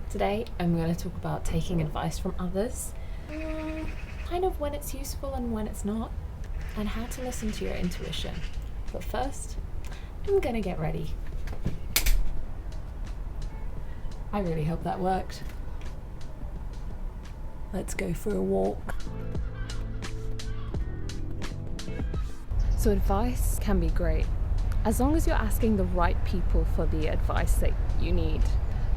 Today I'm going to talk about taking advice from others, kind of when it's useful and when it's not, and how to listen to your intuition. But first, I'm going to get ready. I really hope that worked. Let's go for a walk. So advice can be great, as long as you're asking the right people for the advice that you need.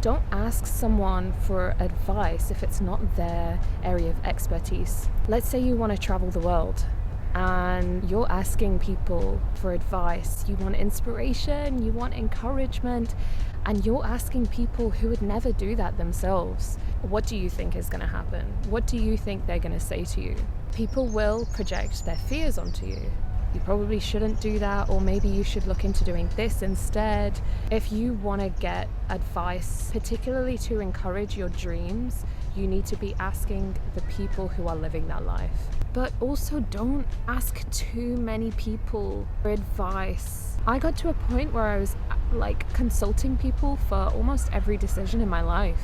Don't ask someone for advice if it's not their area of expertise. Let's say you want to travel the world and you're asking people for advice. You want inspiration, you want encouragement, and you're asking people who would never do that themselves. What do you think is going to happen? What do you think they're going to say to you? People will project their fears onto you. You probably shouldn't do that, or maybe you should look into doing this instead. If you want to get advice, particularly to encourage your dreams, you need to be asking the people who are living that life. But also don't ask too many people for advice. I got to a point where I was consulting people for almost every decision in my life.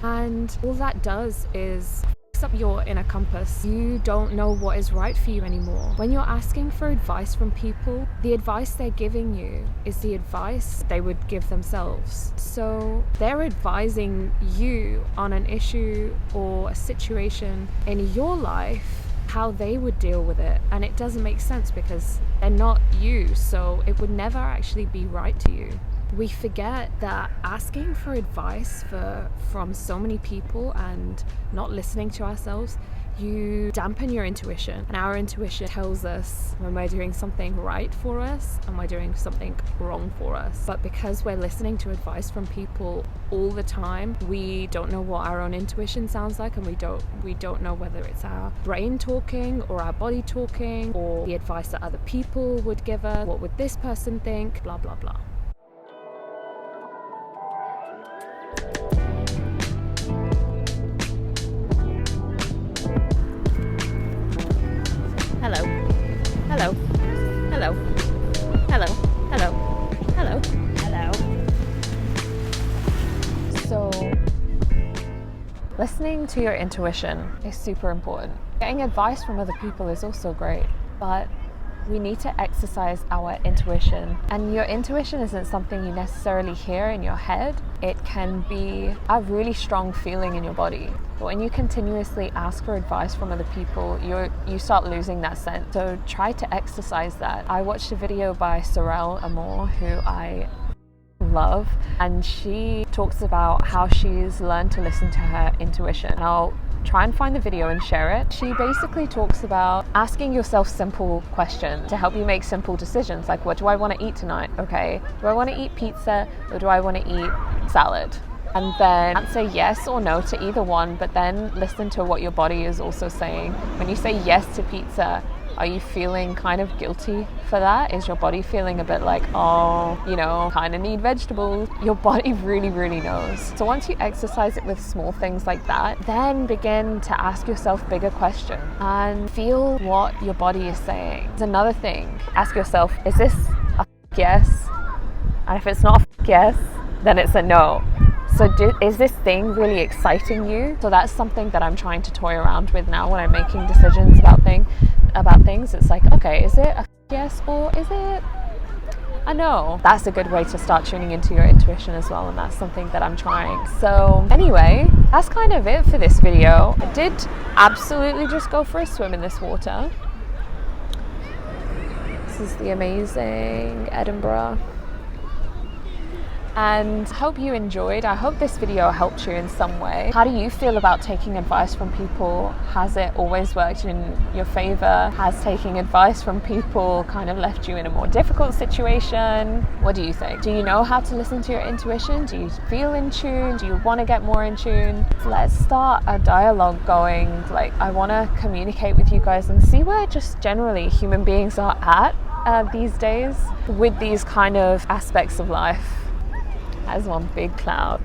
And all that does is up your inner compass. You don't know what is right for you anymore. When you're asking for advice from people, the advice they're giving you is the advice they would give themselves. So they're advising you on an issue or a situation in your life, how they would deal with it, and it doesn't make sense because they're not you, so it would never actually be right to you. We forget that asking for advice from so many people and not listening to ourselves, you dampen your intuition. And our intuition tells us when we're doing something right for us and we're doing something wrong for us. But because we're listening to advice from people all the time, we don't know what our own intuition sounds like, and we don't know whether it's our brain talking or our body talking or the advice that other people would give us. What would this person think? Blah, blah, blah. Hello, hello, hello, hello, hello, hello, hello. So, listening to your intuition is super important. Getting advice from other people is also great, but we need to exercise our intuition. And your intuition isn't something you necessarily hear in your head. It can be a really strong feeling in your body. But when you continuously ask for advice from other people, you start losing that sense. So try to exercise that. I watched a video by Sorel Amour, who I love, and she talks about how she's learned to listen to her intuition. And I'll try and find the video and share it. She basically talks about asking yourself simple questions to help you make simple decisions, like, what do I want to eat tonight? Okay, do I want to eat pizza or do I want to eat salad? And then answer yes or no to either one, but then listen to what your body is also saying. When you say yes to pizza, are you feeling kind of guilty for that? Is your body feeling a bit like, oh, kind of need vegetables? Your body really, really knows. So once you exercise it with small things like that, then begin to ask yourself bigger questions and feel what your body is saying. There's another thing. Ask yourself, is this a yes? And if it's not a yes, then it's a no. So is this thing really exciting you? So that's something that I'm trying to toy around with now when I'm making decisions about things. It's like, okay, is it a yes or is it a no? That's a good way to start tuning into your intuition as well, and that's something that I'm trying. So anyway, that's kind of it for this video. I did absolutely just go for a swim in this water. This is the amazing Edinburgh. And I hope you enjoyed. I hope this video helped you in some way. How do you feel about taking advice from people? Has it always worked in your favor? Has taking advice from people kind of left you in a more difficult situation? What do you think? Do you know how to listen to your intuition? Do you feel in tune? Do you want to get more in tune? Let's start a dialogue going. I want to communicate with you guys and see where just generally human beings are at these days with these kind of aspects of life. As one big cloud.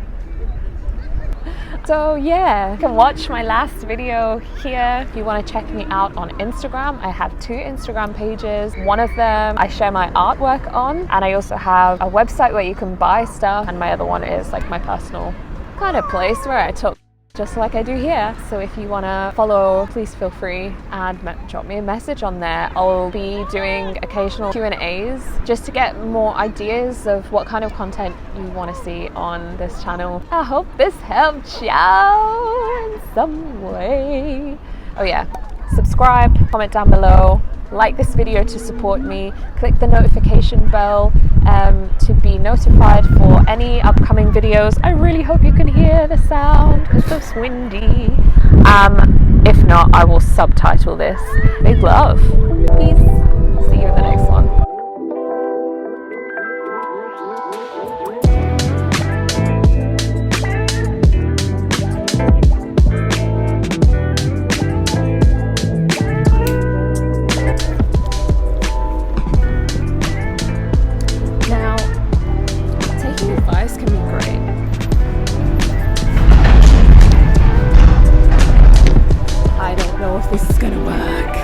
So yeah, you can watch my last video here. If you want to check me out on Instagram, I have 2 Instagram pages. One of them I share my artwork on, and I also have a website where you can buy stuff, and my other one is like my personal kind of place where I talk just like I do here. So if you want to follow, please feel free and drop me a message on there. I'll be doing occasional Q&As just to get more ideas of what kind of content you want to see on this channel. I hope this helped you in some way. Oh yeah, subscribe, comment down below, like this video to support me, click the notification bell to be notified for any upcoming videos. I really hope you can hear the sound, it's so windy. If not, I will subtitle this. Big love. Peace. See you in the next one. Advice can be great. I don't know if this is gonna work.